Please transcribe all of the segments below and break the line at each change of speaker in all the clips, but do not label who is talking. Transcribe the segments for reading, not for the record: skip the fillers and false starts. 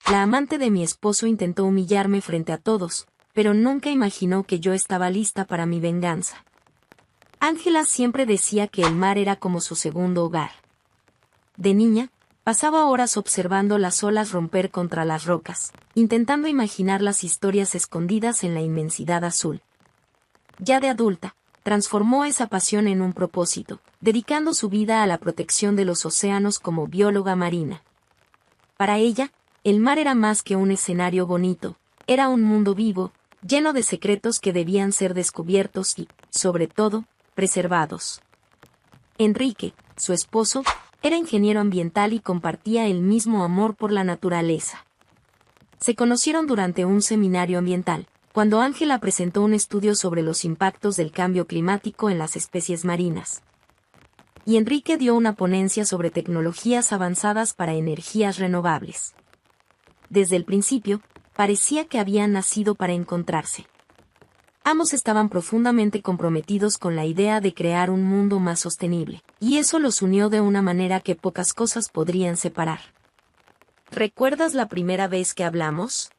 la amante de mi esposo intentó humillarme frente a todos, pero nunca imaginó que yo estaba lista para mi venganza. Ángela siempre decía que el mar era como su segundo hogar. De niña, pasaba horas observando las olas romper contra las rocas, intentando imaginar las historias escondidas en la inmensidad azul. Ya de adulta, transformó esa pasión en un propósito, dedicando su vida a la protección de los océanos como bióloga marina. Para ella, el mar era más que un escenario bonito, era un mundo vivo, lleno de secretos que debían ser descubiertos y, sobre todo, preservados. Enrique, su esposo, era ingeniero ambiental y compartía el mismo amor por la naturaleza. Se conocieron durante un seminario ambiental, cuando Ángela presentó un estudio sobre los impactos del cambio climático en las especies marinas. Y Enrique dio una ponencia sobre tecnologías avanzadas para energías renovables. Desde el principio, parecía que habían nacido para encontrarse. Ambos estaban profundamente comprometidos con la idea de crear un mundo más sostenible, y eso los unió de una manera que pocas cosas podrían separar. ¿Recuerdas la primera vez que hablamos?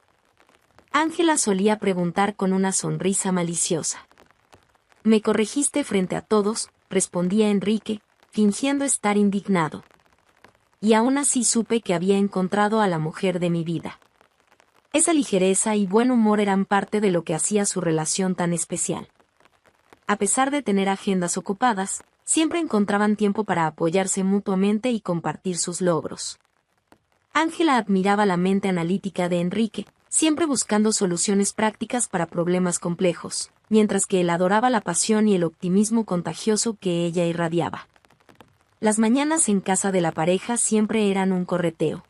Ángela solía preguntar con una sonrisa maliciosa. Me corregiste frente a todos, respondía Enrique, fingiendo estar indignado. Y aún así supe que había encontrado a la mujer de mi vida. Esa ligereza y buen humor eran parte de lo que hacía su relación tan especial. A pesar de tener agendas ocupadas, siempre encontraban tiempo para apoyarse mutuamente y compartir sus logros. Ángela admiraba la mente analítica de Enrique, siempre buscando soluciones prácticas para problemas complejos, mientras que él adoraba la pasión y el optimismo contagioso que ella irradiaba. Las mañanas en casa de la pareja siempre eran un correteo.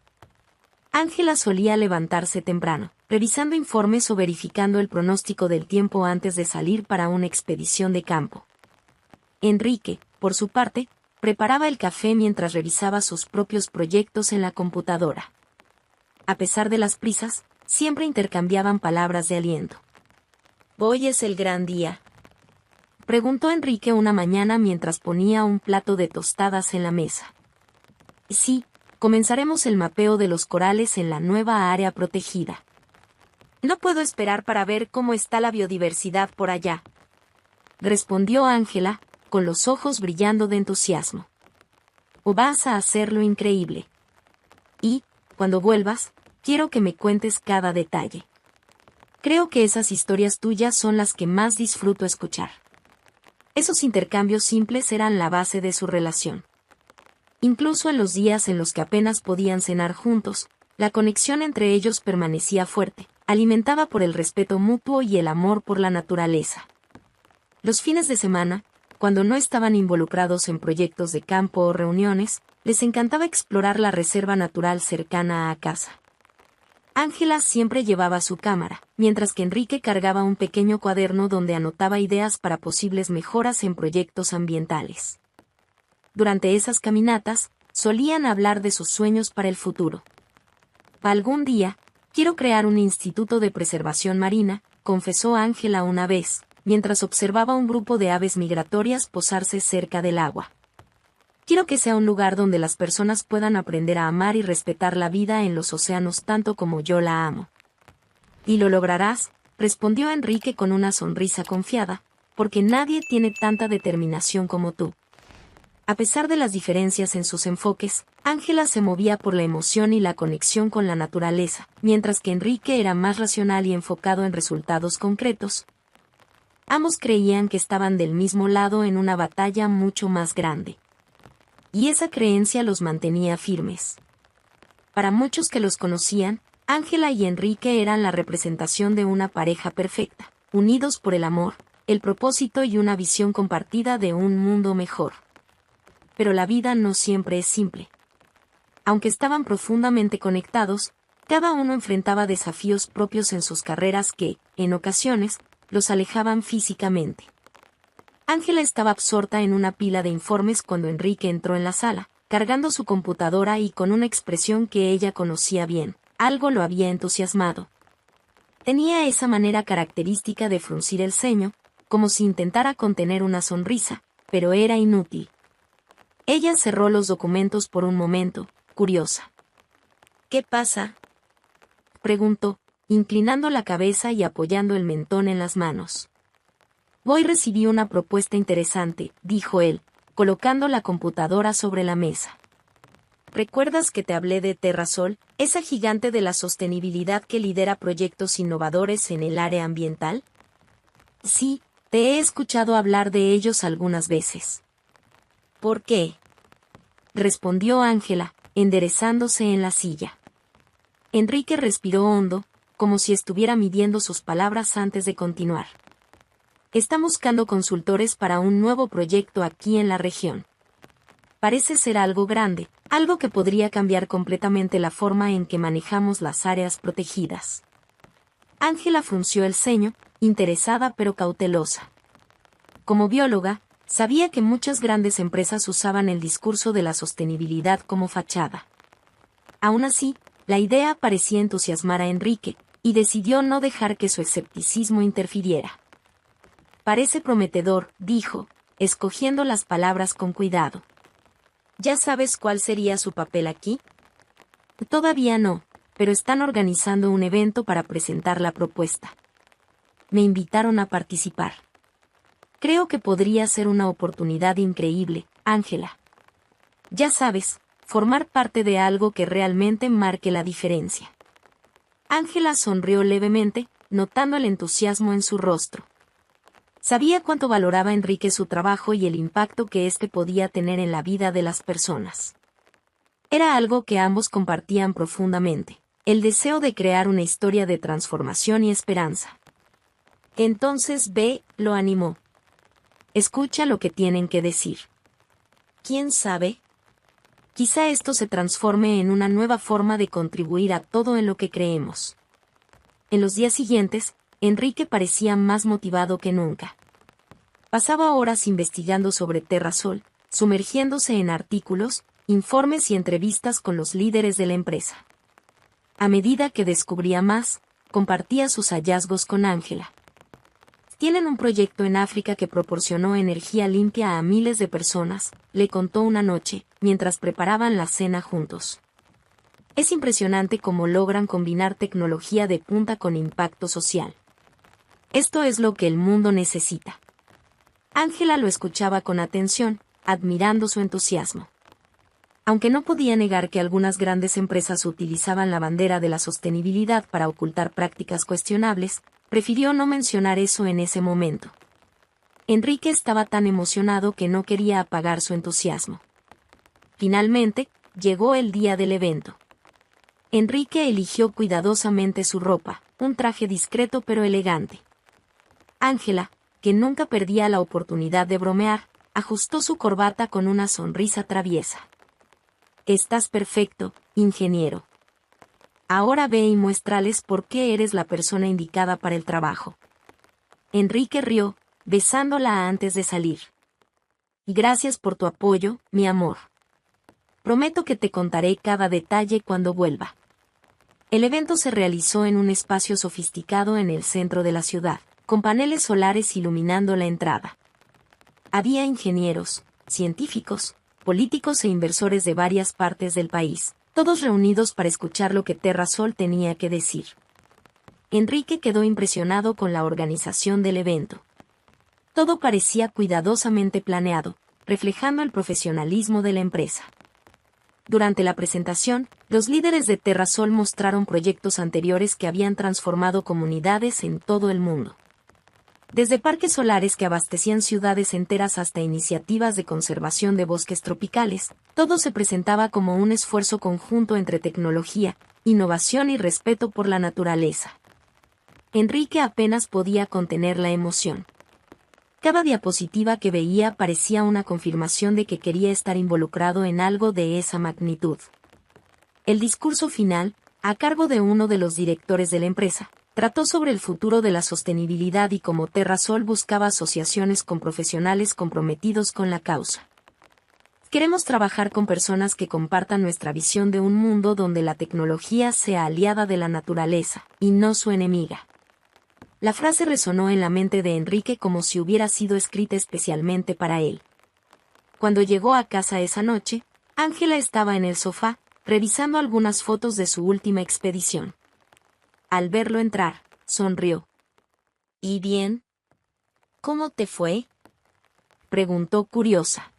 Ángela solía levantarse temprano, revisando informes o verificando el pronóstico del tiempo antes de salir para una expedición de campo. Enrique, por su parte, preparaba el café mientras revisaba sus propios proyectos en la computadora. A pesar de las prisas, siempre intercambiaban palabras de aliento. ¿Hoy es el gran día?, preguntó Enrique una mañana mientras ponía un plato de tostadas en la mesa. Sí, comenzaremos el mapeo de los corales en la nueva área protegida. No puedo esperar para ver cómo está la biodiversidad por allá, respondió Ángela, con los ojos brillando de entusiasmo. O vas a hacerlo increíble. Y, cuando vuelvas, quiero que me cuentes cada detalle. Creo que esas historias tuyas son las que más disfruto escuchar. Esos intercambios simples eran la base de su relación. Incluso en los días en los que apenas podían cenar juntos, la conexión entre ellos permanecía fuerte, alimentada por el respeto mutuo y el amor por la naturaleza. Los fines de semana, cuando no estaban involucrados en proyectos de campo o reuniones, les encantaba explorar la reserva natural cercana a casa. Ángela siempre llevaba su cámara, mientras que Enrique cargaba un pequeño cuaderno donde anotaba ideas para posibles mejoras en proyectos ambientales. Durante esas caminatas, solían hablar de sus sueños para el futuro. Algún día, quiero crear un instituto de preservación marina, confesó Ángela una vez, mientras observaba un grupo de aves migratorias posarse cerca del agua. Quiero que sea un lugar donde las personas puedan aprender a amar y respetar la vida en los océanos tanto como yo la amo. Y lo lograrás, respondió Enrique con una sonrisa confiada, porque nadie tiene tanta determinación como tú. A pesar de las diferencias en sus enfoques, Ángela se movía por la emoción y la conexión con la naturaleza, mientras que Enrique era más racional y enfocado en resultados concretos. Ambos creían que estaban del mismo lado en una batalla mucho más grande. Y esa creencia los mantenía firmes. Para muchos que los conocían, Ángela y Enrique eran la representación de una pareja perfecta, unidos por el amor, el propósito y una visión compartida de un mundo mejor. Pero la vida no siempre es simple. Aunque estaban profundamente conectados, cada uno enfrentaba desafíos propios en sus carreras que, en ocasiones, los alejaban físicamente. Ángela estaba absorta en una pila de informes cuando Enrique entró en la sala, cargando su computadora y con una expresión que ella conocía bien. Algo lo había entusiasmado. Tenía esa manera característica de fruncir el ceño, como si intentara contener una sonrisa, pero era inútil. Ella cerró los documentos por un momento, curiosa. ¿Qué pasa?, preguntó, inclinando la cabeza y apoyando el mentón en las manos. Hoy recibí una propuesta interesante, dijo él, colocando la computadora sobre la mesa. ¿Recuerdas que te hablé de Terrasol, esa gigante de la sostenibilidad que lidera proyectos innovadores en el área ambiental? Sí, te he escuchado hablar de ellos algunas veces. ¿Por qué? Respondió Ángela, enderezándose en la silla. Enrique respiró hondo, como si estuviera midiendo sus palabras antes de continuar. Está buscando consultores para un nuevo proyecto aquí en la región. Parece ser algo grande, algo que podría cambiar completamente la forma en que manejamos las áreas protegidas. Ángela frunció el ceño, interesada pero cautelosa. Como bióloga, sabía que muchas grandes empresas usaban el discurso de la sostenibilidad como fachada. Aún así, la idea parecía entusiasmar a Enrique, y decidió no dejar que su escepticismo interfiriera. Parece prometedor, dijo, escogiendo las palabras con cuidado. ¿Ya sabes cuál sería su papel aquí? Todavía no, pero están organizando un evento para presentar la propuesta. Me invitaron a participar. Creo que podría ser una oportunidad increíble, Ángela. Ya sabes, formar parte de algo que realmente marque la diferencia. Ángela sonrió levemente, notando el entusiasmo en su rostro. Sabía cuánto valoraba Enrique su trabajo y el impacto que éste podía tener en la vida de las personas. Era algo que ambos compartían profundamente, el deseo de crear una historia de transformación y esperanza. Entonces ve, lo animó. Escucha lo que tienen que decir. ¿Quién sabe? Quizá esto se transforme en una nueva forma de contribuir a todo en lo que creemos. En los días siguientes, Enrique parecía más motivado que nunca. Pasaba horas investigando sobre Terrasol, sumergiéndose en artículos, informes y entrevistas con los líderes de la empresa. A medida que descubría más, compartía sus hallazgos con Ángela. Tienen un proyecto en África que proporcionó energía limpia a miles de personas, le contó una noche, mientras preparaban la cena juntos. Es impresionante cómo logran combinar tecnología de punta con impacto social. Esto es lo que el mundo necesita. Ángela lo escuchaba con atención, admirando su entusiasmo. Aunque no podía negar que algunas grandes empresas utilizaban la bandera de la sostenibilidad para ocultar prácticas cuestionables, prefirió no mencionar eso en ese momento. Enrique estaba tan emocionado que no quería apagar su entusiasmo. Finalmente, llegó el día del evento. Enrique eligió cuidadosamente su ropa, un traje discreto pero elegante. Ángela, que nunca perdía la oportunidad de bromear, ajustó su corbata con una sonrisa traviesa. Estás perfecto, ingeniero. Ahora ve y muéstrales por qué eres la persona indicada para el trabajo. Enrique rió, besándola antes de salir. Gracias por tu apoyo, mi amor. Prometo que te contaré cada detalle cuando vuelva. El evento se realizó en un espacio sofisticado en el centro de la ciudad, con paneles solares iluminando la entrada. Había ingenieros, científicos, políticos e inversores de varias partes del país, todos reunidos para escuchar lo que Terrasol tenía que decir. Enrique quedó impresionado con la organización del evento. Todo parecía cuidadosamente planeado, reflejando el profesionalismo de la empresa. Durante la presentación, los líderes de Terrasol mostraron proyectos anteriores que habían transformado comunidades en todo el mundo. Desde parques solares que abastecían ciudades enteras hasta iniciativas de conservación de bosques tropicales, todo se presentaba como un esfuerzo conjunto entre tecnología, innovación y respeto por la naturaleza. Enrique apenas podía contener la emoción. Cada diapositiva que veía parecía una confirmación de que quería estar involucrado en algo de esa magnitud. El discurso final, a cargo de uno de los directores de la empresa, trató sobre el futuro de la sostenibilidad y cómo Terrasol buscaba asociaciones con profesionales comprometidos con la causa. Queremos trabajar con personas que compartan nuestra visión de un mundo donde la tecnología sea aliada de la naturaleza, y no su enemiga. La frase resonó en la mente de Enrique como si hubiera sido escrita especialmente para él. Cuando llegó a casa esa noche, Ángela estaba en el sofá, revisando algunas fotos de su última expedición. Al verlo entrar, sonrió. ¿Y bien? ¿Cómo te fue?, preguntó curiosa.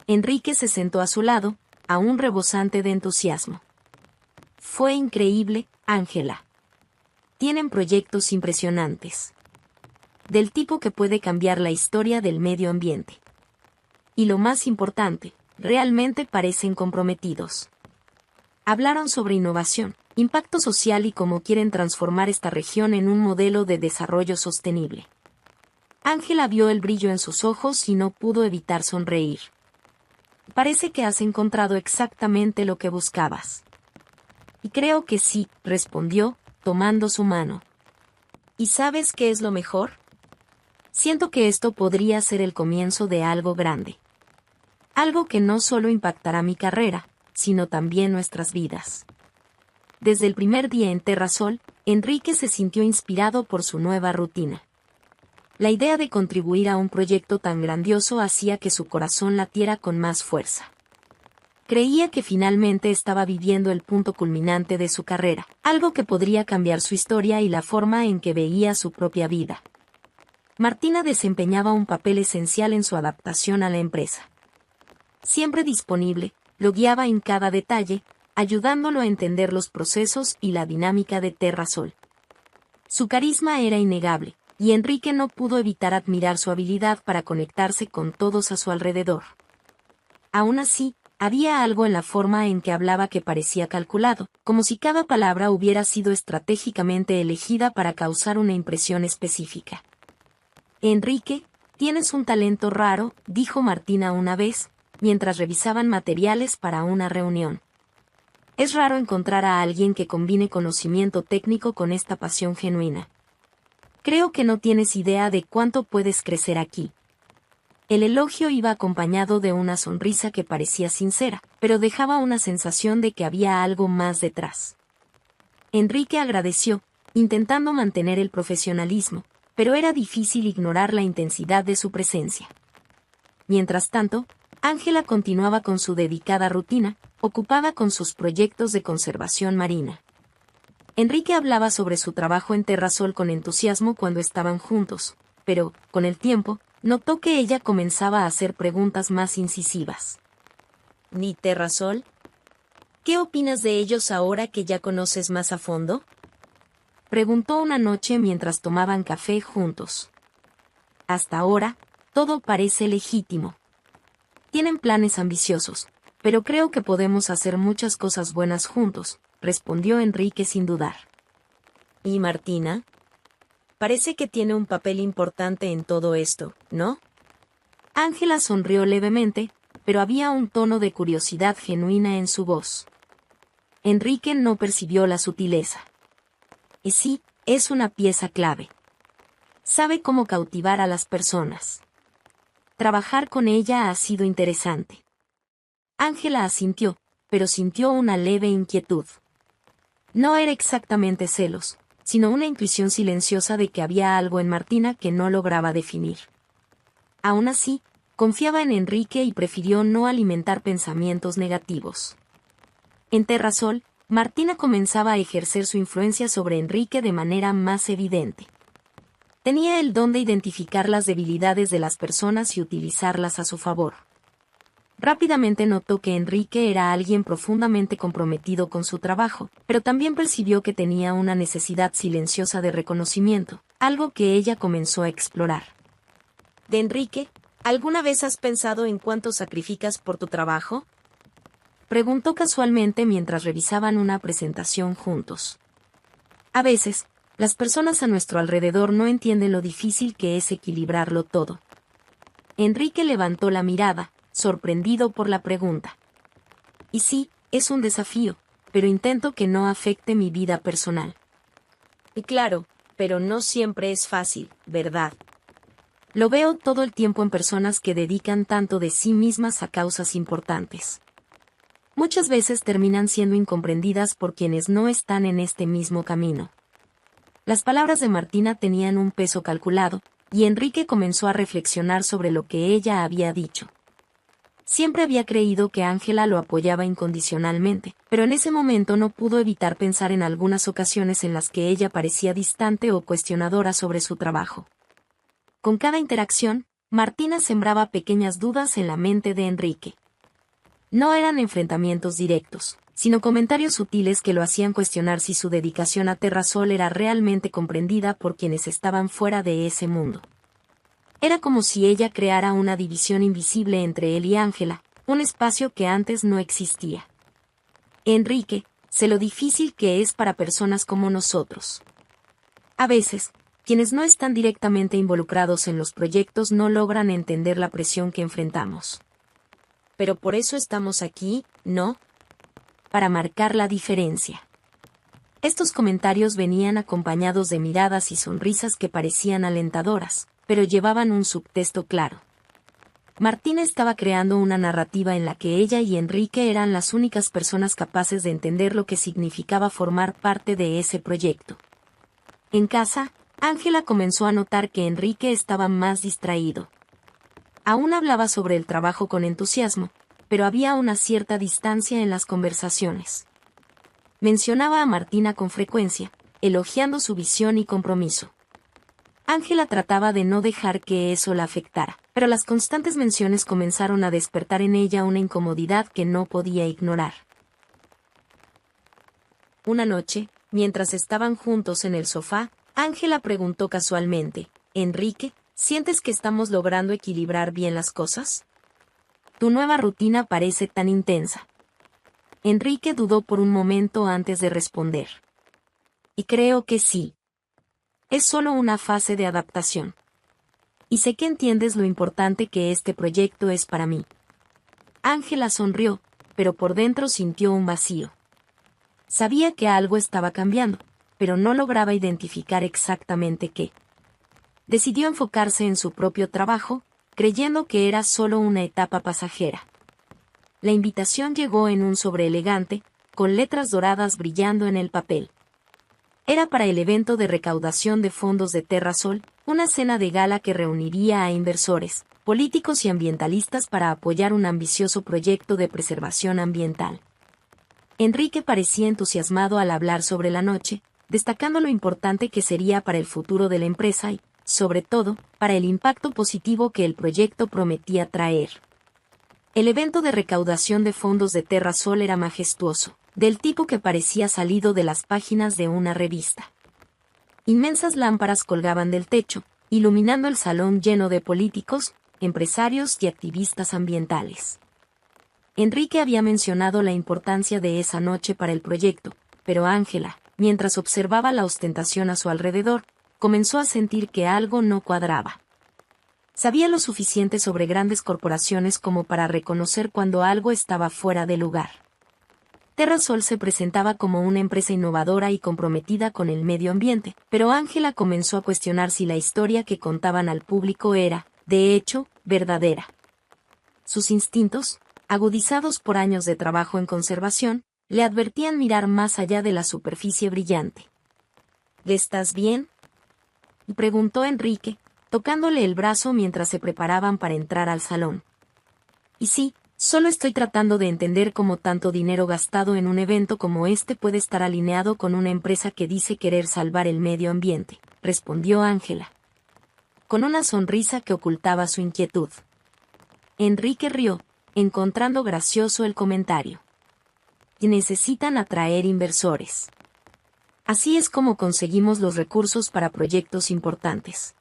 Enrique se sentó a su lado, aún rebosante de entusiasmo. Fue increíble, Ángela. Tienen proyectos impresionantes. Del tipo que puede cambiar la historia del medio ambiente. Y lo más importante, realmente parecen comprometidos. Hablaron sobre innovación, impacto social y cómo quieren transformar esta región en un modelo de desarrollo sostenible. Ángela vio el brillo en sus ojos y no pudo evitar sonreír. Parece que has encontrado exactamente lo que buscabas. Y creo que sí, respondió, tomando su mano. ¿Y sabes qué es lo mejor? Siento que esto podría ser el comienzo de algo grande. Algo que no solo impactará mi carrera, sino también nuestras vidas. Desde el primer día en Terrasol, Enrique se sintió inspirado por su nueva rutina. La idea de contribuir a un proyecto tan grandioso hacía que su corazón latiera con más fuerza. Creía que finalmente estaba viviendo el punto culminante de su carrera, algo que podría cambiar su historia y la forma en que veía su propia vida. Martina desempeñaba un papel esencial en su adaptación a la empresa. Siempre disponible, lo guiaba en cada detalle, ayudándolo a entender los procesos y la dinámica de Terrasol. Su carisma era innegable, y Enrique no pudo evitar admirar su habilidad para conectarse con todos a su alrededor. Aún así, había algo en la forma en que hablaba que parecía calculado, como si cada palabra hubiera sido estratégicamente elegida para causar una impresión específica. Enrique, tienes un talento raro, dijo Martina una vez, mientras revisaban materiales para una reunión. Es raro encontrar a alguien que combine conocimiento técnico con esta pasión genuina. Creo que no tienes idea de cuánto puedes crecer aquí. El elogio iba acompañado de una sonrisa que parecía sincera, pero dejaba una sensación de que había algo más detrás. Enrique agradeció, intentando mantener el profesionalismo, pero era difícil ignorar la intensidad de su presencia. Mientras tanto, Ángela continuaba con su dedicada rutina, ocupada con sus proyectos de conservación marina. Enrique hablaba sobre su trabajo en Terrasol con entusiasmo cuando estaban juntos, pero, con el tiempo, notó que ella comenzaba a hacer preguntas más incisivas. ¿Ni Terrasol? ¿Qué opinas de ellos ahora que ya conoces más a fondo?, preguntó una noche mientras tomaban café juntos. Hasta ahora, todo parece legítimo. Tienen planes ambiciosos, pero creo que podemos hacer muchas cosas buenas juntos, respondió Enrique sin dudar. ¿Y Martina? Parece que tiene un papel importante en todo esto, ¿no? Ángela sonrió levemente, pero había un tono de curiosidad genuina en su voz. Enrique no percibió la sutileza. Y sí, es una pieza clave. Sabe cómo cautivar a las personas. Trabajar con ella ha sido interesante. Ángela asintió, pero sintió una leve inquietud. No era exactamente celos, sino una intuición silenciosa de que había algo en Martina que no lograba definir. Aún así, confiaba en Enrique y prefirió no alimentar pensamientos negativos. En Terrasol, Martina comenzaba a ejercer su influencia sobre Enrique de manera más evidente. Tenía el don de identificar las debilidades de las personas y utilizarlas a su favor. Rápidamente notó que Enrique era alguien profundamente comprometido con su trabajo, pero también percibió que tenía una necesidad silenciosa de reconocimiento, algo que ella comenzó a explorar. ¿De Enrique, alguna vez has pensado en cuánto sacrificas por tu trabajo?, preguntó casualmente mientras revisaban una presentación juntos. A veces, las personas a nuestro alrededor no entienden lo difícil que es equilibrarlo todo. Enrique levantó la mirada, sorprendido por la pregunta. Y sí, es un desafío, pero intento que no afecte mi vida personal. Y claro, pero no siempre es fácil, ¿verdad? Lo veo todo el tiempo en personas que dedican tanto de sí mismas a causas importantes. Muchas veces terminan siendo incomprendidas por quienes no están en este mismo camino. Las palabras de Martina tenían un peso calculado, y Enrique comenzó a reflexionar sobre lo que ella había dicho. Siempre había creído que Ángela lo apoyaba incondicionalmente, pero en ese momento no pudo evitar pensar en algunas ocasiones en las que ella parecía distante o cuestionadora sobre su trabajo. Con cada interacción, Martina sembraba pequeñas dudas en la mente de Enrique. No eran enfrentamientos directos, sino comentarios sutiles que lo hacían cuestionar si su dedicación a Terrasol era realmente comprendida por quienes estaban fuera de ese mundo. Era como si ella creara una división invisible entre él y Ángela, un espacio que antes no existía. Enrique, sé lo difícil que es para personas como nosotros. A veces, quienes no están directamente involucrados en los proyectos no logran entender la presión que enfrentamos. Pero por eso estamos aquí, ¿no? Para marcar la diferencia. Estos comentarios venían acompañados de miradas y sonrisas que parecían alentadoras, pero llevaban un subtexto claro. Martina estaba creando una narrativa en la que ella y Enrique eran las únicas personas capaces de entender lo que significaba formar parte de ese proyecto. En casa, Ángela comenzó a notar que Enrique estaba más distraído. Aún hablaba sobre el trabajo con entusiasmo, pero había una cierta distancia en las conversaciones. Mencionaba a Martina con frecuencia, elogiando su visión y compromiso. Ángela trataba de no dejar que eso la afectara, pero las constantes menciones comenzaron a despertar en ella una incomodidad que no podía ignorar. Una noche, mientras estaban juntos en el sofá, Ángela preguntó casualmente, «Enrique, ¿sientes que estamos logrando equilibrar bien las cosas? Tu nueva rutina parece tan intensa». Enrique dudó por un momento antes de responder. «Y creo que sí. Es solo una fase de adaptación. Y sé que entiendes lo importante que este proyecto es para mí». Ángela sonrió, pero por dentro sintió un vacío. Sabía que algo estaba cambiando, pero no lograba identificar exactamente qué. Decidió enfocarse en su propio trabajo, creyendo que era solo una etapa pasajera. La invitación llegó en un sobre elegante, con letras doradas brillando en el papel. Era para el evento de recaudación de fondos de Terrasol, una cena de gala que reuniría a inversores, políticos y ambientalistas para apoyar un ambicioso proyecto de preservación ambiental. Enrique parecía entusiasmado al hablar sobre la noche, destacando lo importante que sería para el futuro de la empresa y, sobre todo, para el impacto positivo que el proyecto prometía traer. El evento de recaudación de fondos de Terrasol era majestuoso, del tipo que parecía salido de las páginas de una revista. Inmensas lámparas colgaban del techo, iluminando el salón lleno de políticos, empresarios y activistas ambientales. Enrique había mencionado la importancia de esa noche para el proyecto, pero Ángela, mientras observaba la ostentación a su alrededor, comenzó a sentir que algo no cuadraba. Sabía lo suficiente sobre grandes corporaciones como para reconocer cuando algo estaba fuera de lugar. Terrasol se presentaba como una empresa innovadora y comprometida con el medio ambiente, pero Ángela comenzó a cuestionar si la historia que contaban al público era, de hecho, verdadera. Sus instintos, agudizados por años de trabajo en conservación, le advertían mirar más allá de la superficie brillante. ¿Estás bien?, preguntó Enrique, tocándole el brazo mientras se preparaban para entrar al salón. Y sí, solo estoy tratando de entender cómo tanto dinero gastado en un evento como este puede estar alineado con una empresa que dice querer salvar el medio ambiente, respondió Ángela, con una sonrisa que ocultaba su inquietud. Enrique rió, encontrando gracioso el comentario. Y necesitan atraer inversores. Así es como conseguimos los recursos para proyectos importantes.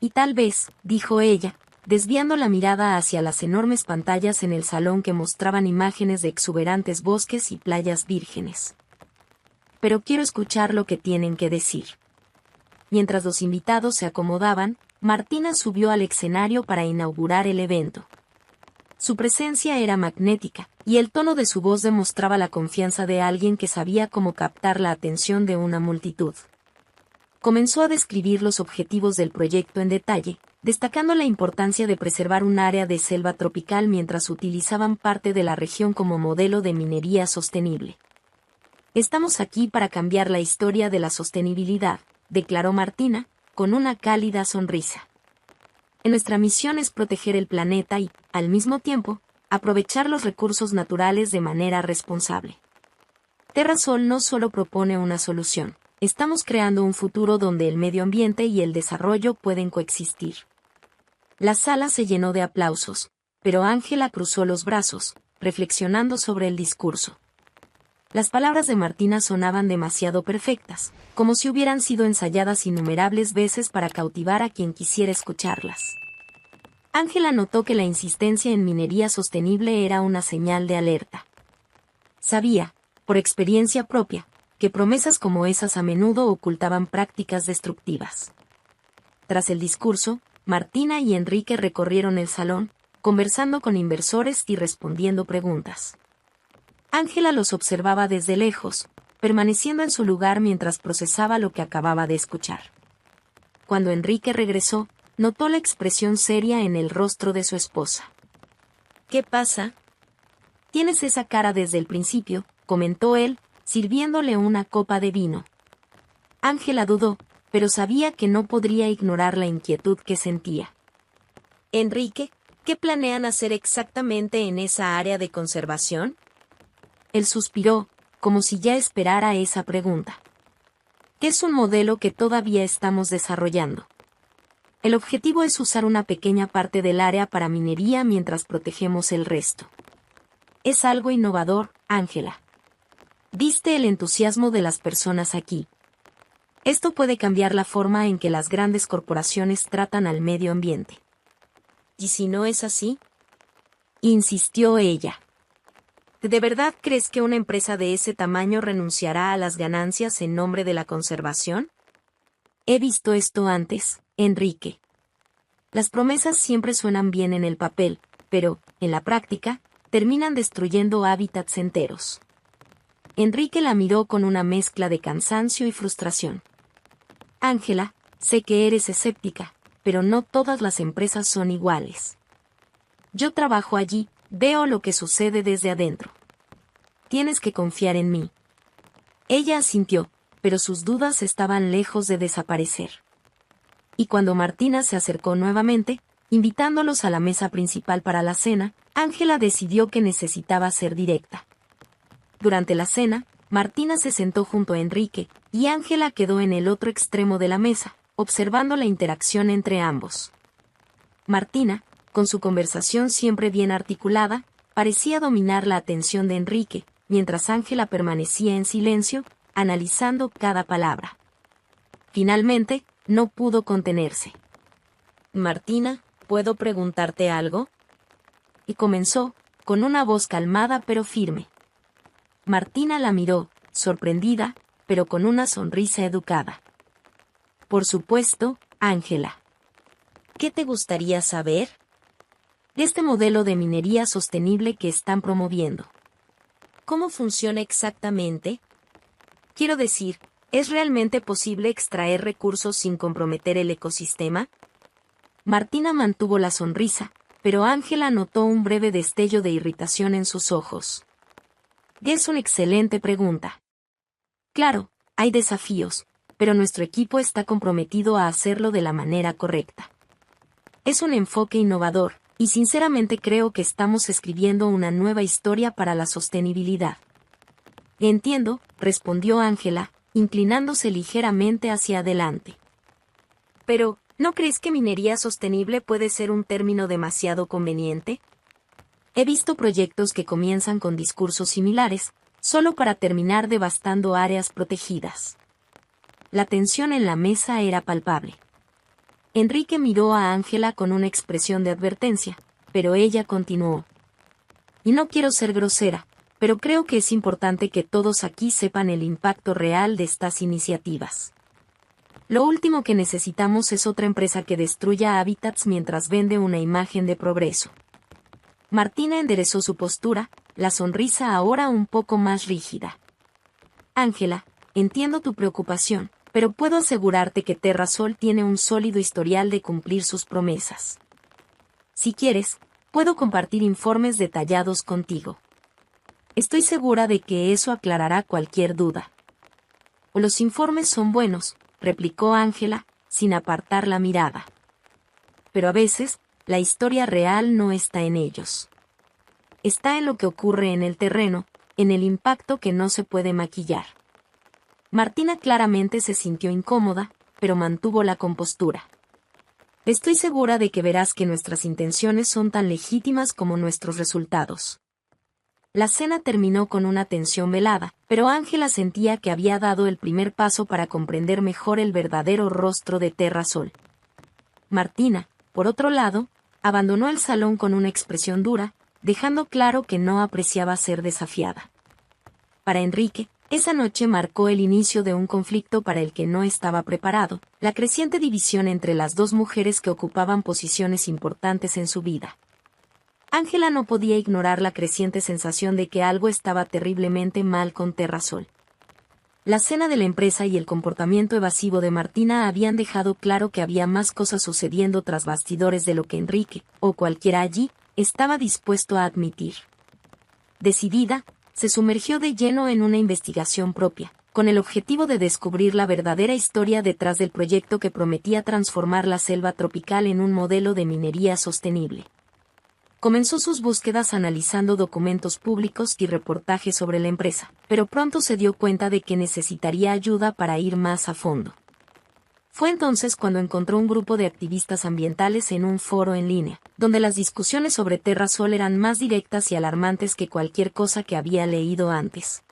Y tal vez, dijo ella, desviando la mirada hacia las enormes pantallas en el salón que mostraban imágenes de exuberantes bosques y playas vírgenes. Pero quiero escuchar lo que tienen que decir. Mientras los invitados se acomodaban, Martina subió al escenario para inaugurar el evento. Su presencia era magnética, y el tono de su voz demostraba la confianza de alguien que sabía cómo captar la atención de una multitud. Comenzó a describir los objetivos del proyecto en detalle, destacando la importancia de preservar un área de selva tropical mientras utilizaban parte de la región como modelo de minería sostenible. Estamos aquí para cambiar la historia de la sostenibilidad, declaró Martina, con una cálida sonrisa. Nuestra misión es proteger el planeta y, al mismo tiempo, aprovechar los recursos naturales de manera responsable. Terrasol no solo propone una solución, estamos creando un futuro donde el medio ambiente y el desarrollo pueden coexistir. La sala se llenó de aplausos, pero Ángela cruzó los brazos, reflexionando sobre el discurso. Las palabras de Martina sonaban demasiado perfectas, como si hubieran sido ensayadas innumerables veces para cautivar a quien quisiera escucharlas. Ángela notó que la insistencia en minería sostenible era una señal de alerta. Sabía, por experiencia propia, que promesas como esas a menudo ocultaban prácticas destructivas. Tras el discurso, Martina y Enrique recorrieron el salón, conversando con inversores y respondiendo preguntas. Ángela los observaba desde lejos, permaneciendo en su lugar mientras procesaba lo que acababa de escuchar. Cuando Enrique regresó, notó la expresión seria en el rostro de su esposa. ¿Qué pasa? Tienes esa cara desde el principio, comentó él, sirviéndole una copa de vino. Ángela dudó, pero sabía que no podría ignorar la inquietud que sentía. Enrique, ¿qué planean hacer exactamente en esa área de conservación? Él suspiró, como si ya esperara esa pregunta. Es un modelo que todavía estamos desarrollando. El objetivo es usar una pequeña parte del área para minería mientras protegemos el resto. Es algo innovador, Ángela. Viste el entusiasmo de las personas aquí. Esto puede cambiar la forma en que las grandes corporaciones tratan al medio ambiente. ¿Y si no es así? Insistió ella. ¿De verdad crees que una empresa de ese tamaño renunciará a las ganancias en nombre de la conservación? He visto esto antes, Enrique. Las promesas siempre suenan bien en el papel, pero, en la práctica, terminan destruyendo hábitats enteros. Enrique la miró con una mezcla de cansancio y frustración. Ángela, sé que eres escéptica, pero no todas las empresas son iguales. Yo trabajo allí, veo lo que sucede desde adentro. Tienes que confiar en mí. Ella asintió, pero sus dudas estaban lejos de desaparecer. Y cuando Martina se acercó nuevamente, invitándolos a la mesa principal para la cena, Ángela decidió que necesitaba ser directa. Durante la cena, Martina se sentó junto a Enrique, y Ángela quedó en el otro extremo de la mesa, observando la interacción entre ambos. Martina, con su conversación siempre bien articulada, parecía dominar la atención de Enrique, mientras Ángela permanecía en silencio, analizando cada palabra. Finalmente, no pudo contenerse. Martina, ¿puedo preguntarte algo? Y comenzó, con una voz calmada pero firme. Martina la miró, sorprendida, pero con una sonrisa educada. Por supuesto, Ángela. ¿Qué te gustaría saber? De este modelo de minería sostenible que están promoviendo. ¿Cómo funciona exactamente? Quiero decir, ¿es realmente posible extraer recursos sin comprometer el ecosistema? Martina mantuvo la sonrisa, pero Ángela notó un breve destello de irritación en sus ojos. Es una excelente pregunta. Claro, hay desafíos, pero nuestro equipo está comprometido a hacerlo de la manera correcta. Es un enfoque innovador, y sinceramente creo que estamos escribiendo una nueva historia para la sostenibilidad. Entiendo, respondió Ángela, inclinándose ligeramente hacia adelante. Pero, ¿no crees que minería sostenible puede ser un término demasiado conveniente? He visto proyectos que comienzan con discursos similares, solo para terminar devastando áreas protegidas. La tensión en la mesa era palpable. Enrique miró a Ángela con una expresión de advertencia, pero ella continuó. Y no quiero ser grosera, pero creo que es importante que todos aquí sepan el impacto real de estas iniciativas. Lo último que necesitamos es otra empresa que destruya hábitats mientras vende una imagen de progreso. Martina enderezó su postura, la sonrisa ahora un poco más rígida. Ángela, entiendo tu preocupación, pero puedo asegurarte que Terrasol tiene un sólido historial de cumplir sus promesas. Si quieres, puedo compartir informes detallados contigo. Estoy segura de que eso aclarará cualquier duda. Los informes son buenos, replicó Ángela, sin apartar la mirada. Pero a veces, la historia real no está en ellos. está en lo que ocurre en el terreno, en el impacto que no se puede maquillar. Martina claramente se sintió incómoda, pero mantuvo la compostura. Estoy segura de que verás que nuestras intenciones son tan legítimas como nuestros resultados. La cena terminó con una tensión velada, pero Ángela sentía que había dado el primer paso para comprender mejor el verdadero rostro de Terrasol. Martina, por otro lado, abandonó el salón con una expresión dura, dejando claro que no apreciaba ser desafiada. Para Enrique, esa noche marcó el inicio de un conflicto para el que no estaba preparado, la creciente división entre las dos mujeres que ocupaban posiciones importantes en su vida. Ángela no podía ignorar la creciente sensación de que algo estaba terriblemente mal con Terrasol. La cena de la empresa y el comportamiento evasivo de Martina habían dejado claro que había más cosas sucediendo tras bastidores de lo que Enrique, o cualquiera allí, estaba dispuesto a admitir. Decidida, se sumergió de lleno en una investigación propia, con el objetivo de descubrir la verdadera historia detrás del proyecto que prometía transformar la selva tropical en un modelo de minería sostenible. Comenzó sus búsquedas analizando documentos públicos y reportajes sobre la empresa, pero pronto se dio cuenta de que necesitaría ayuda para ir más a fondo. Fue entonces cuando encontró un grupo de activistas ambientales en un foro en línea, donde las discusiones sobre Terrasol eran más directas y alarmantes que cualquier cosa que había leído antes.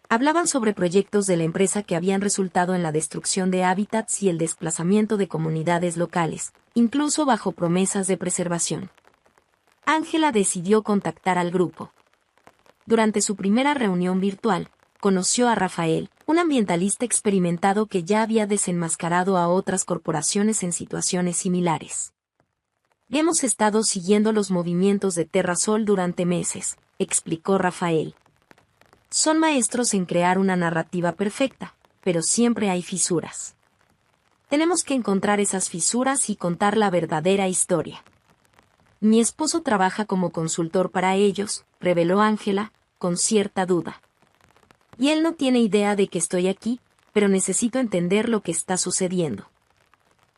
Hablaban sobre proyectos de la empresa que habían resultado en la destrucción de hábitats y el desplazamiento de comunidades locales, incluso bajo promesas de preservación. Ángela decidió contactar al grupo. Durante su primera reunión virtual, conoció a Rafael, un ambientalista experimentado que ya había desenmascarado a otras corporaciones en situaciones similares. Hemos estado siguiendo los movimientos de Terrasol durante meses, explicó Rafael. Son maestros en crear una narrativa perfecta, pero siempre hay fisuras. Tenemos que encontrar esas fisuras y contar la verdadera historia. Mi esposo trabaja como consultor para ellos, reveló Ángela, con cierta duda. Y él no tiene idea de que estoy aquí, pero necesito entender lo que está sucediendo.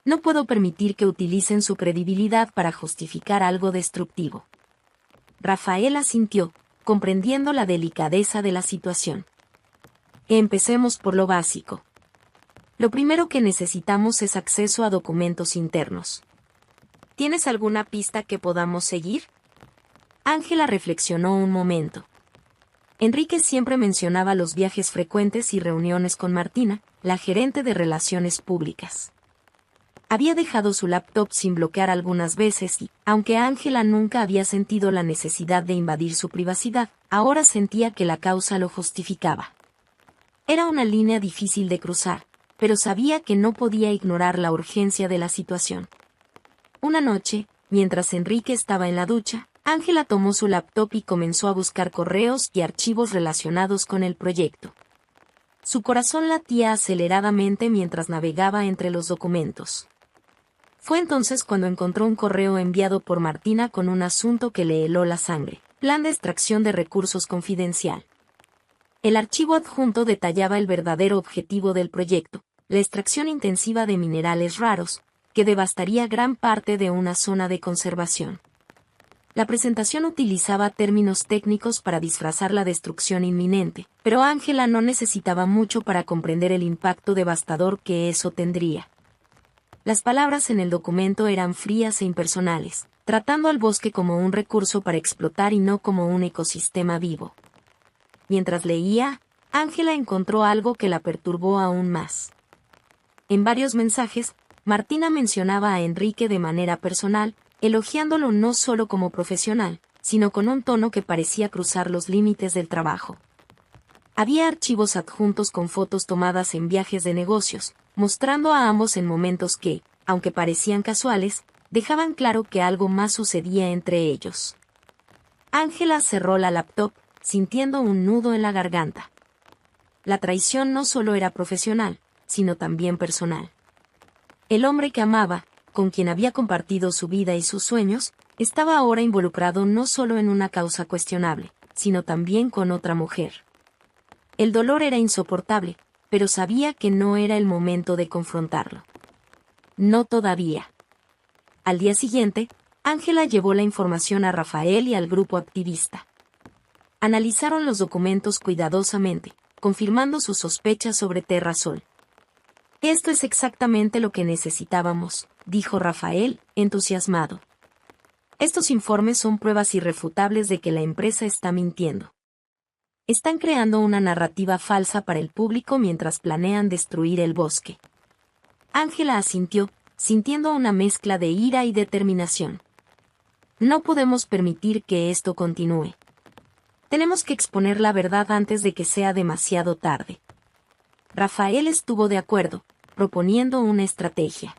No puedo permitir que utilicen su credibilidad para justificar algo destructivo. Rafael asintió, comprendiendo la delicadeza de la situación. Empecemos por lo básico. Lo primero que necesitamos es acceso a documentos internos. ¿Tienes alguna pista que podamos seguir? Ángela reflexionó un momento. Enrique siempre mencionaba los viajes frecuentes y reuniones con Martina, la gerente de relaciones públicas. Había dejado su laptop sin bloquear algunas veces y, aunque Ángela nunca había sentido la necesidad de invadir su privacidad, ahora sentía que la causa lo justificaba. Era una línea difícil de cruzar, pero sabía que no podía ignorar la urgencia de la situación. Una noche, mientras Enrique estaba en la ducha, Ángela tomó su laptop y comenzó a buscar correos y archivos relacionados con el proyecto. Su corazón latía aceleradamente mientras navegaba entre los documentos. Fue entonces cuando encontró un correo enviado por Martina con un asunto que le heló la sangre: plan de extracción de recursos confidencial. El archivo adjunto detallaba el verdadero objetivo del proyecto: la extracción intensiva de minerales raros, que devastaría gran parte de una zona de conservación. La presentación utilizaba términos técnicos para disfrazar la destrucción inminente, pero Ángela no necesitaba mucho para comprender el impacto devastador que eso tendría. Las palabras en el documento eran frías e impersonales, tratando al bosque como un recurso para explotar y no como un ecosistema vivo. Mientras leía, Ángela encontró algo que la perturbó aún más. En varios mensajes, Martina mencionaba a Enrique de manera personal, elogiándolo no solo como profesional, sino con un tono que parecía cruzar los límites del trabajo. Había archivos adjuntos con fotos tomadas en viajes de negocios, mostrando a ambos en momentos que, aunque parecían casuales, dejaban claro que algo más sucedía entre ellos. Ángela cerró la laptop, sintiendo un nudo en la garganta. La traición no solo era profesional, sino también personal. El hombre que amaba, con quien había compartido su vida y sus sueños, estaba ahora involucrado no solo en una causa cuestionable, sino también con otra mujer. El dolor era insoportable, pero sabía que no era el momento de confrontarlo. No todavía. Al día siguiente, Ángela llevó la información a Rafael y al grupo activista. Analizaron los documentos cuidadosamente, confirmando sus sospechas sobre Terrasol. Esto es exactamente lo que necesitábamos, dijo Rafael, entusiasmado. Estos informes son pruebas irrefutables de que la empresa está mintiendo. Están creando una narrativa falsa para el público mientras planean destruir el bosque. Ángela asintió, sintiendo una mezcla de ira y determinación. No podemos permitir que esto continúe. Tenemos que exponer la verdad antes de que sea demasiado tarde. Rafael estuvo de acuerdo, proponiendo una estrategia.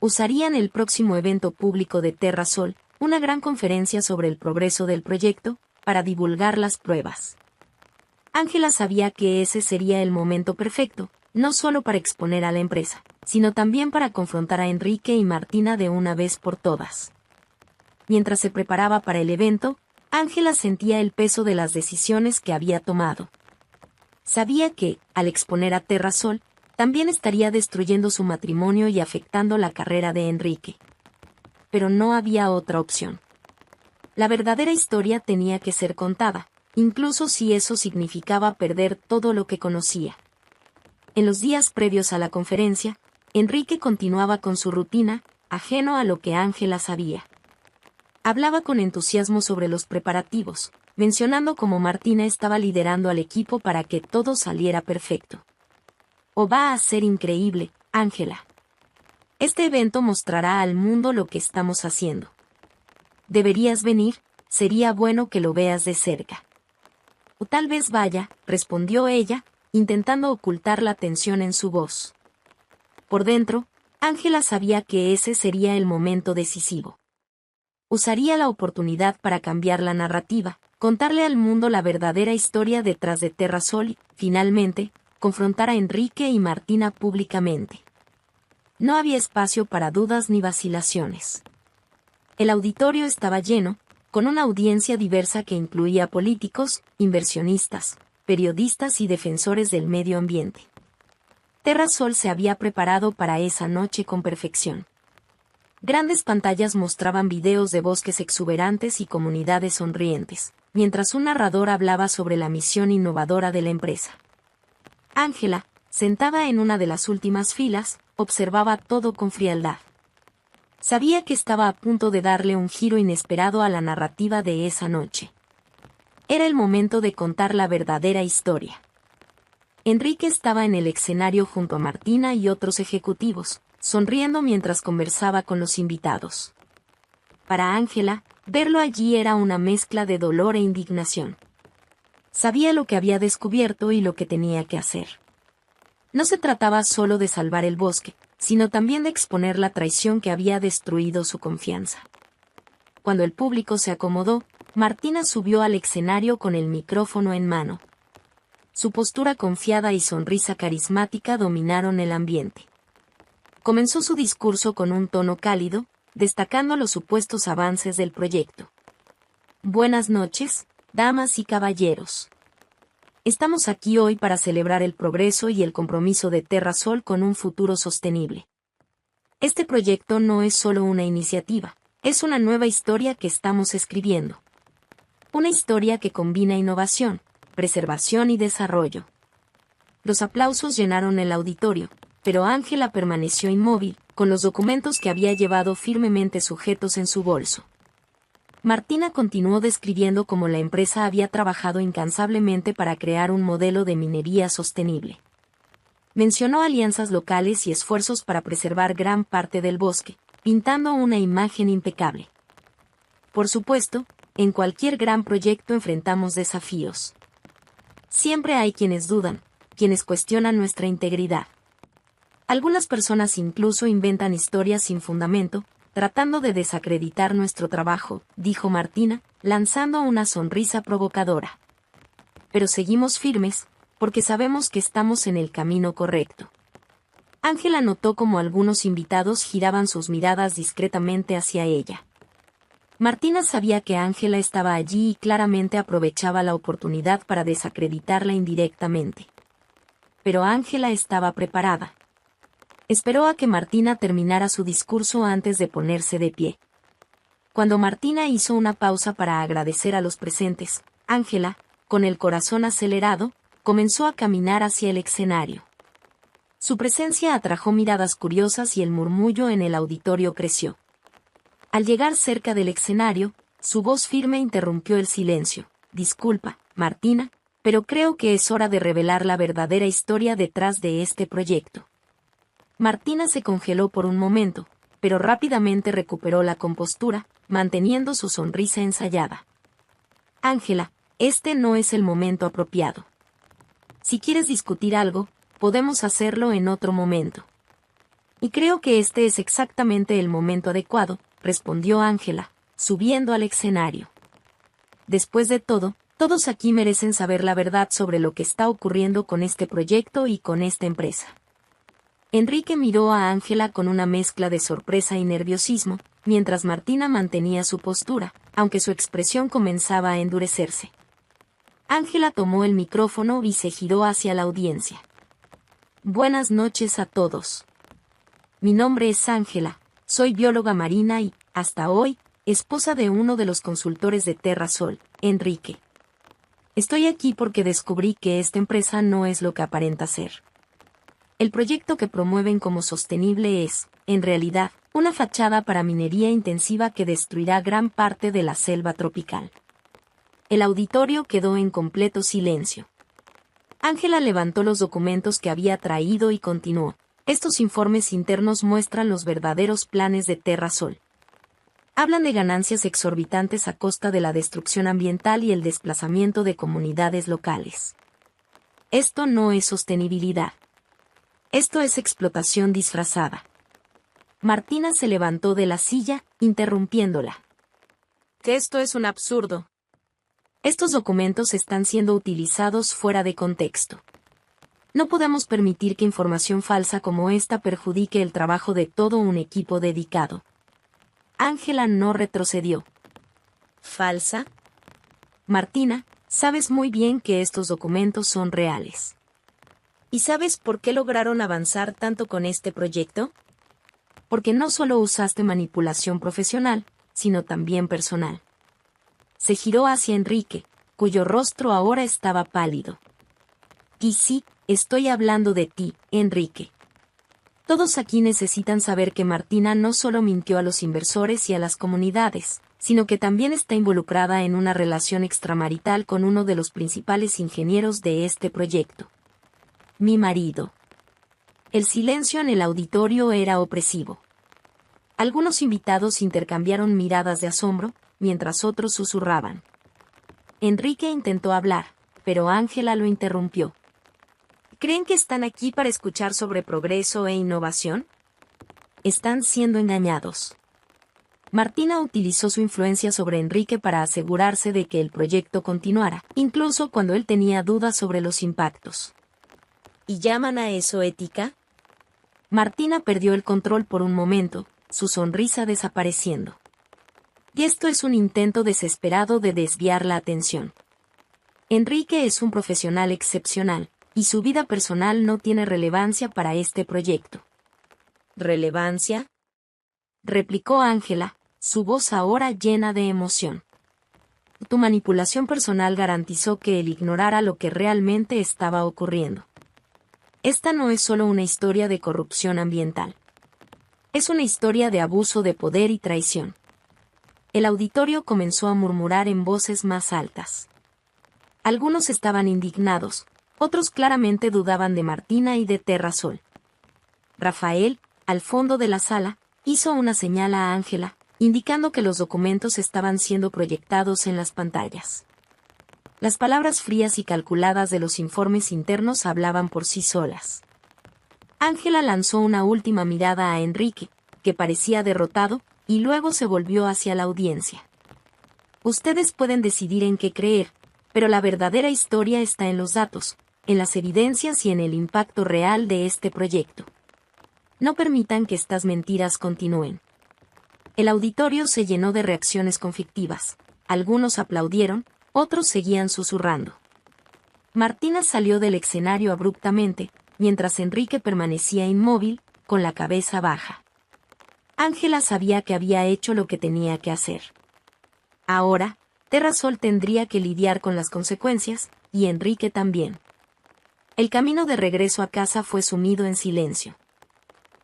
Usarían el próximo evento público de Terrasol, una gran conferencia sobre el progreso del proyecto, para divulgar las pruebas. Ángela sabía que ese sería el momento perfecto, no solo para exponer a la empresa, sino también para confrontar a Enrique y Martina de una vez por todas. Mientras se preparaba para el evento, Ángela sentía el peso de las decisiones que había tomado. Sabía que, al exponer a Terrasol, también estaría destruyendo su matrimonio y afectando la carrera de Enrique. Pero no había otra opción. La verdadera historia tenía que ser contada, incluso si eso significaba perder todo lo que conocía. En los días previos a la conferencia, Enrique continuaba con su rutina, ajeno a lo que Ángela sabía. Hablaba con entusiasmo sobre los preparativos, mencionando cómo Martina estaba liderando al equipo para que todo saliera perfecto. «Oh, va a ser increíble, Ángela. Este evento mostrará al mundo lo que estamos haciendo. Deberías venir, sería bueno que lo veas de cerca». «O tal vez vaya», respondió ella, intentando ocultar la tensión en su voz. Por dentro, Ángela sabía que ese sería el momento decisivo. Usaría la oportunidad para cambiar la narrativa, contarle al mundo la verdadera historia detrás de Terrasol y, finalmente, confrontar a Enrique y Martina públicamente. No había espacio para dudas ni vacilaciones. El auditorio estaba lleno, con una audiencia diversa que incluía políticos, inversionistas, periodistas y defensores del medio ambiente. Terrasol se había preparado para esa noche con perfección. Grandes pantallas mostraban videos de bosques exuberantes y comunidades sonrientes, mientras un narrador hablaba sobre la misión innovadora de la empresa. Ángela, sentada en una de las últimas filas, observaba todo con frialdad. Sabía que estaba a punto de darle un giro inesperado a la narrativa de esa noche. Era el momento de contar la verdadera historia. Enrique estaba en el escenario junto a Martina y otros ejecutivos, sonriendo mientras conversaba con los invitados. Para Ángela, verlo allí era una mezcla de dolor e indignación. Sabía lo que había descubierto y lo que tenía que hacer. No se trataba solo de salvar el bosque, sino también de exponer la traición que había destruido su confianza. Cuando el público se acomodó, Martina subió al escenario con el micrófono en mano. Su postura confiada y sonrisa carismática dominaron el ambiente. Comenzó su discurso con un tono cálido, destacando los supuestos avances del proyecto. Buenas noches, damas y caballeros. Estamos aquí hoy para celebrar el progreso y el compromiso de Terrasol con un futuro sostenible. Este proyecto no es solo una iniciativa, es una nueva historia que estamos escribiendo. Una historia que combina innovación, preservación y desarrollo. Los aplausos llenaron el auditorio, pero Ángela permaneció inmóvil, con los documentos que había llevado firmemente sujetos en su bolso. Martina continuó describiendo cómo la empresa había trabajado incansablemente para crear un modelo de minería sostenible. Mencionó alianzas locales y esfuerzos para preservar gran parte del bosque, pintando una imagen impecable. Por supuesto, en cualquier gran proyecto enfrentamos desafíos. Siempre hay quienes dudan, quienes cuestionan nuestra integridad. Algunas personas incluso inventan historias sin fundamento, tratando de desacreditar nuestro trabajo, dijo Martina, lanzando una sonrisa provocadora. Pero seguimos firmes, porque sabemos que estamos en el camino correcto. Ángela notó cómo algunos invitados giraban sus miradas discretamente hacia ella. Martina sabía que Ángela estaba allí y claramente aprovechaba la oportunidad para desacreditarla indirectamente. Pero Ángela estaba preparada. Esperó a que Martina terminara su discurso antes de ponerse de pie. Cuando Martina hizo una pausa para agradecer a los presentes, Ángela, con el corazón acelerado, comenzó a caminar hacia el escenario. Su presencia atrajo miradas curiosas y el murmullo en el auditorio creció. Al llegar cerca del escenario, su voz firme interrumpió el silencio. Disculpa, Martina, pero creo que es hora de revelar la verdadera historia detrás de este proyecto. Martina se congeló por un momento, pero rápidamente recuperó la compostura, manteniendo su sonrisa ensayada. Ángela, este no es el momento apropiado. Si quieres discutir algo, podemos hacerlo en otro momento. Y creo que este es exactamente el momento adecuado, respondió Ángela, subiendo al escenario. Después de todo, todos aquí merecen saber la verdad sobre lo que está ocurriendo con este proyecto y con esta empresa. Enrique miró a Ángela con una mezcla de sorpresa y nerviosismo, mientras Martina mantenía su postura, aunque su expresión comenzaba a endurecerse. Ángela tomó el micrófono y se giró hacia la audiencia. Buenas noches a todos. Mi nombre es Ángela, soy bióloga marina y, hasta hoy, esposa de uno de los consultores de TerraSol, Enrique. Estoy aquí porque descubrí que esta empresa no es lo que aparenta ser. El proyecto que promueven como sostenible es, en realidad, una fachada para minería intensiva que destruirá gran parte de la selva tropical. El auditorio quedó en completo silencio. Ángela levantó los documentos que había traído y continuó. Estos informes internos muestran los verdaderos planes de TerraSol. Hablan de ganancias exorbitantes a costa de la destrucción ambiental y el desplazamiento de comunidades locales. Esto no es sostenibilidad. Esto es explotación disfrazada. Martina se levantó de la silla, interrumpiéndola. Que esto es un absurdo. Estos documentos están siendo utilizados fuera de contexto. No podemos permitir que información falsa como esta perjudique el trabajo de todo un equipo dedicado. Ángela no retrocedió. ¿Falsa? Martina, sabes muy bien que estos documentos son reales. ¿Y sabes por qué lograron avanzar tanto con este proyecto? Porque no solo usaste manipulación profesional, sino también personal. Se giró hacia Enrique, cuyo rostro ahora estaba pálido. Y sí, estoy hablando de ti, Enrique. Todos aquí necesitan saber que Martina no solo mintió a los inversores y a las comunidades, sino que también está involucrada en una relación extramarital con uno de los principales ingenieros de este proyecto. Mi marido. El silencio en el auditorio era opresivo. Algunos invitados intercambiaron miradas de asombro, mientras otros susurraban. Enrique intentó hablar, pero Ángela lo interrumpió. ¿Creen que están aquí para escuchar sobre progreso e innovación? Están siendo engañados. Martina utilizó su influencia sobre Enrique para asegurarse de que el proyecto continuara, incluso cuando él tenía dudas sobre los impactos. ¿Y llaman a eso ética? Martina perdió el control por un momento, su sonrisa desapareciendo. Y esto es un intento desesperado de desviar la atención. Enrique es un profesional excepcional, y su vida personal no tiene relevancia para este proyecto. ¿Relevancia? Replicó Ángela, su voz ahora llena de emoción. Tu manipulación personal garantizó que él ignorara lo que realmente estaba ocurriendo. Esta no es solo una historia de corrupción ambiental. Es una historia de abuso de poder y traición. El auditorio comenzó a murmurar en voces más altas. Algunos estaban indignados, otros claramente dudaban de Martina y de TerraSol. Rafael, al fondo de la sala, hizo una señal a Ángela, indicando que los documentos estaban siendo proyectados en las pantallas. Las palabras frías y calculadas de los informes internos hablaban por sí solas. Ángela lanzó una última mirada a Enrique, que parecía derrotado, y luego se volvió hacia la audiencia. Ustedes pueden decidir en qué creer, pero la verdadera historia está en los datos, en las evidencias y en el impacto real de este proyecto. No permitan que estas mentiras continúen. El auditorio se llenó de reacciones conflictivas. Algunos aplaudieron, otros seguían susurrando. Martina salió del escenario abruptamente, mientras Enrique permanecía inmóvil, con la cabeza baja. Ángela sabía que había hecho lo que tenía que hacer. Ahora, Terrasol tendría que lidiar con las consecuencias, y Enrique también. El camino de regreso a casa fue sumido en silencio.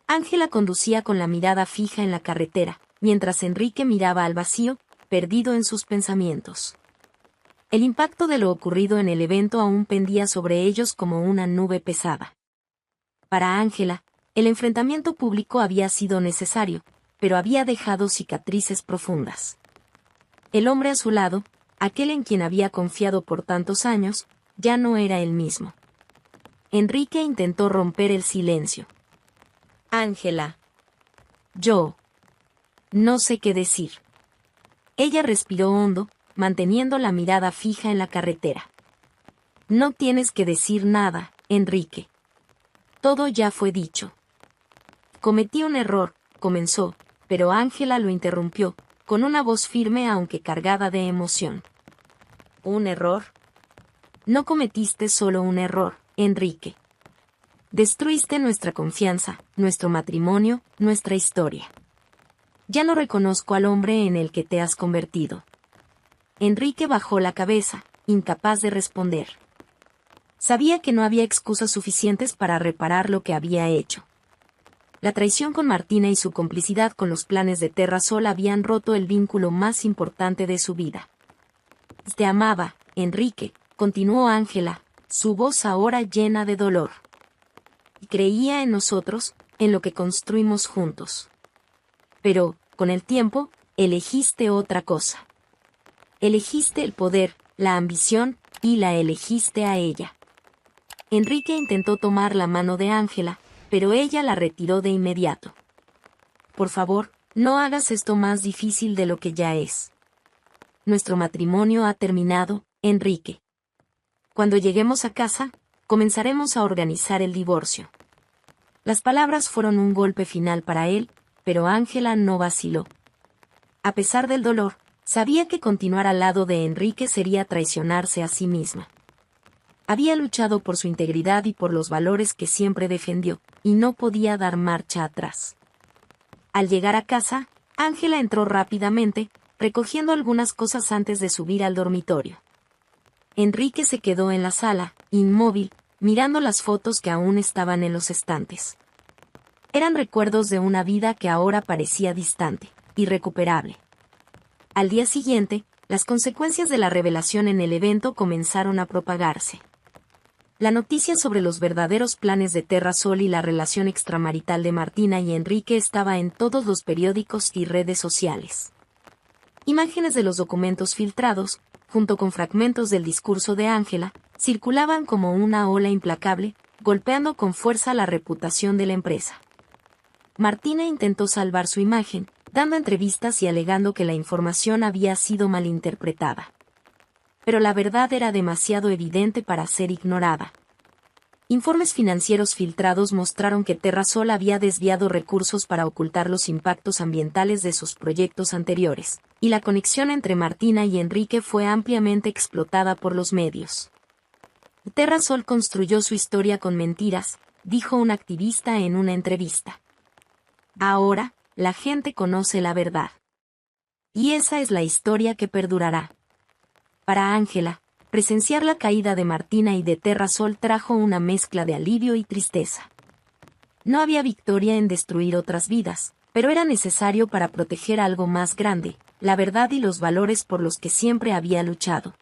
Ángela conducía con la mirada fija en la carretera, mientras Enrique miraba al vacío, perdido en sus pensamientos. El impacto de lo ocurrido en el evento aún pendía sobre ellos como una nube pesada. Para Ángela, el enfrentamiento público había sido necesario, pero había dejado cicatrices profundas. El hombre a su lado, aquel en quien había confiado por tantos años, ya no era el mismo. Enrique intentó romper el silencio. Ángela. Yo. No sé qué decir. Ella respiró hondo, manteniendo la mirada fija en la carretera. No tienes que decir nada, Enrique. Todo ya fue dicho. Cometí un error, comenzó, pero Ángela lo interrumpió, con una voz firme aunque cargada de emoción. ¿Un error? No cometiste solo un error, Enrique. Destruiste nuestra confianza, nuestro matrimonio, nuestra historia. Ya no reconozco al hombre en el que te has convertido. Enrique bajó la cabeza, incapaz de responder. Sabía que no había excusas suficientes para reparar lo que había hecho. La traición con Martina y su complicidad con los planes de Terrasol habían roto el vínculo más importante de su vida. Te amaba, Enrique, continuó Ángela, su voz ahora llena de dolor. Y creía en nosotros, en lo que construimos juntos. Pero, con el tiempo, elegiste otra cosa. Elegiste el poder, la ambición, y la elegiste a ella. Enrique intentó tomar la mano de Ángela, pero ella la retiró de inmediato. Por favor, no hagas esto más difícil de lo que ya es. Nuestro matrimonio ha terminado, Enrique. Cuando lleguemos a casa, comenzaremos a organizar el divorcio. Las palabras fueron un golpe final para él, pero Ángela no vaciló. A pesar del dolor, sabía que continuar al lado de Enrique sería traicionarse a sí misma. Había luchado por su integridad y por los valores que siempre defendió, y no podía dar marcha atrás. Al llegar a casa, Ángela entró rápidamente, recogiendo algunas cosas antes de subir al dormitorio. Enrique se quedó en la sala, inmóvil, mirando las fotos que aún estaban en los estantes. Eran recuerdos de una vida que ahora parecía distante, irrecuperable. Al día siguiente, las consecuencias de la revelación en el evento comenzaron a propagarse. La noticia sobre los verdaderos planes de Terrasol y la relación extramarital de Martina y Enrique estaba en todos los periódicos y redes sociales. Imágenes de los documentos filtrados, junto con fragmentos del discurso de Ángela, circulaban como una ola implacable, golpeando con fuerza la reputación de la empresa. Martina intentó salvar su imagen, dando entrevistas y alegando que la información había sido malinterpretada. Pero la verdad era demasiado evidente para ser ignorada. Informes financieros filtrados mostraron que Terrasol había desviado recursos para ocultar los impactos ambientales de sus proyectos anteriores, y la conexión entre Martina y Enrique fue ampliamente explotada por los medios. Terrasol construyó su historia con mentiras, dijo un activista en una entrevista. Ahora, la gente conoce la verdad. Y esa es la historia que perdurará. Para Ángela, presenciar la caída de Martina y de Terrasol trajo una mezcla de alivio y tristeza. No había victoria en destruir otras vidas, pero era necesario para proteger algo más grande, la verdad y los valores por los que siempre había luchado.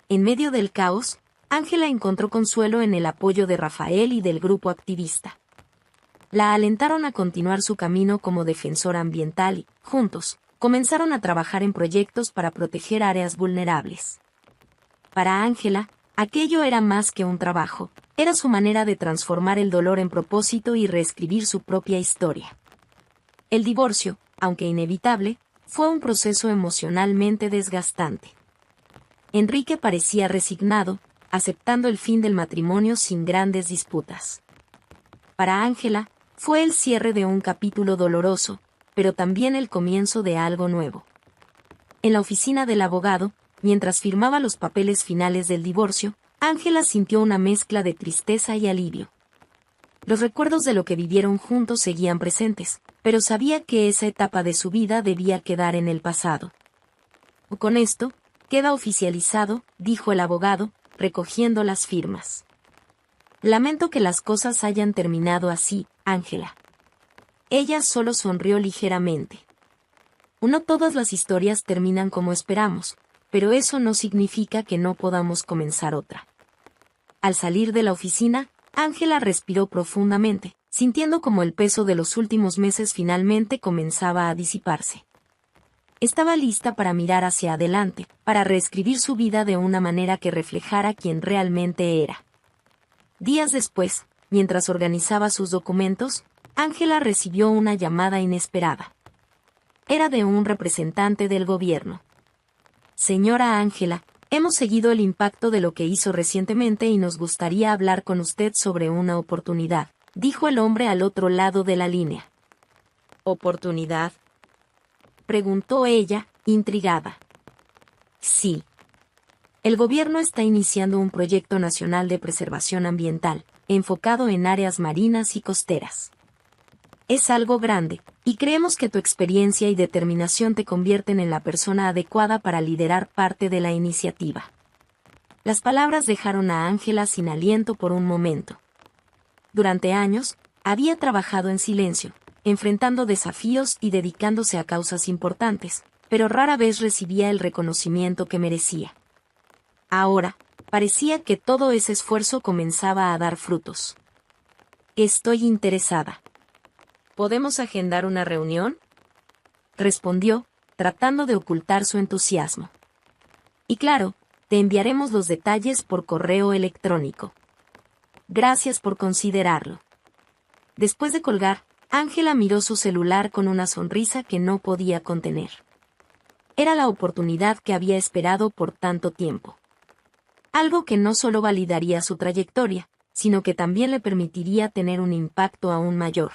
En medio del caos, Ángela encontró consuelo en el apoyo de Rafael y del grupo activista. La alentaron a continuar su camino como defensora ambiental y, juntos, comenzaron a trabajar en proyectos para proteger áreas vulnerables. Para Ángela, aquello era más que un trabajo, era su manera de transformar el dolor en propósito y reescribir su propia historia. El divorcio, aunque inevitable, fue un proceso emocionalmente desgastante. Enrique parecía resignado, aceptando el fin del matrimonio sin grandes disputas. Para Ángela, fue el cierre de un capítulo doloroso, pero también el comienzo de algo nuevo. En la oficina del abogado, mientras firmaba los papeles finales del divorcio, Ángela sintió una mezcla de tristeza y alivio. Los recuerdos de lo que vivieron juntos seguían presentes, pero sabía que esa etapa de su vida debía quedar en el pasado. Con esto, queda oficializado, dijo el abogado, recogiendo las firmas. Lamento que las cosas hayan terminado así, Ángela. Ella solo sonrió ligeramente. No todas las historias terminan como esperamos, pero eso no significa que no podamos comenzar otra. Al salir de la oficina, Ángela respiró profundamente, sintiendo como el peso de los últimos meses finalmente comenzaba a disiparse. Estaba lista para mirar hacia adelante, para reescribir su vida de una manera que reflejara quién realmente era. Días después, mientras organizaba sus documentos, Ángela recibió una llamada inesperada. Era de un representante del gobierno. Señora Ángela, hemos seguido el impacto de lo que hizo recientemente y nos gustaría hablar con usted sobre una oportunidad, dijo el hombre al otro lado de la línea. ¿Oportunidad?, preguntó ella, intrigada. Sí. El gobierno está iniciando un proyecto nacional de preservación ambiental, enfocado en áreas marinas y costeras. Es algo grande, y creemos que tu experiencia y determinación te convierten en la persona adecuada para liderar parte de la iniciativa. Las palabras dejaron a Ángela sin aliento por un momento. Durante años, había trabajado en silencio, enfrentando desafíos y dedicándose a causas importantes, pero rara vez recibía el reconocimiento que merecía. Ahora, parecía que todo ese esfuerzo comenzaba a dar frutos. Estoy interesada. ¿Podemos agendar una reunión?, respondió, tratando de ocultar su entusiasmo. Y claro, te enviaremos los detalles por correo electrónico. Gracias por considerarlo. Después de colgar, Ángela miró su celular con una sonrisa que no podía contener. Era la oportunidad que había esperado por tanto tiempo. Algo que no solo validaría su trayectoria, sino que también le permitiría tener un impacto aún mayor.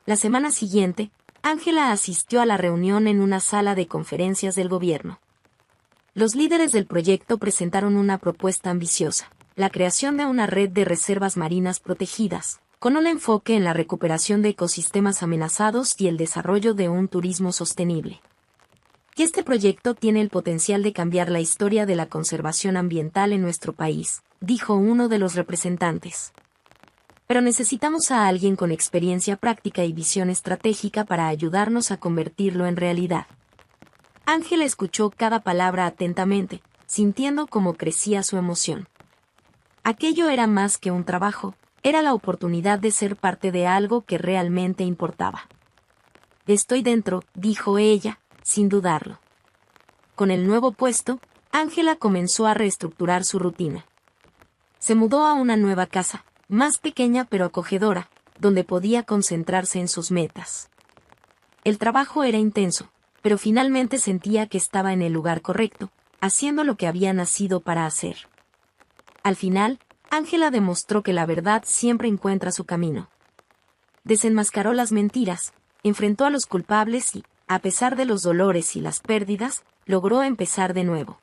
La semana siguiente, Ángela asistió a la reunión en una sala de conferencias del gobierno. Los líderes del proyecto presentaron una propuesta ambiciosa: la creación de una red de reservas marinas protegidas, con un enfoque en la recuperación de ecosistemas amenazados y el desarrollo de un turismo sostenible. Que este proyecto tiene el potencial de cambiar la historia de la conservación ambiental en nuestro país, dijo uno de los representantes. Pero necesitamos a alguien con experiencia práctica y visión estratégica para ayudarnos a convertirlo en realidad. Ángela escuchó cada palabra atentamente, sintiendo cómo crecía su emoción. Aquello era más que un trabajo, era la oportunidad de ser parte de algo que realmente importaba. Estoy dentro, dijo ella, sin dudarlo. Con el nuevo puesto, Ángela comenzó a reestructurar su rutina. Se mudó a una nueva casa, más pequeña pero acogedora, donde podía concentrarse en sus metas. El trabajo era intenso, pero finalmente sentía que estaba en el lugar correcto, haciendo lo que había nacido para hacer. Al final, Ángela demostró que la verdad siempre encuentra su camino. Desenmascaró las mentiras, enfrentó a los culpables y, a pesar de los dolores y las pérdidas, logró empezar de nuevo.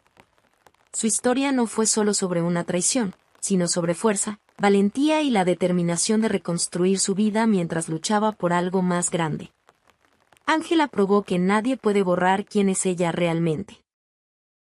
Su historia no fue solo sobre una traición, sino sobre fuerza, valentía y la determinación de reconstruir su vida mientras luchaba por algo más grande. Ángela probó que nadie puede borrar quién es ella realmente.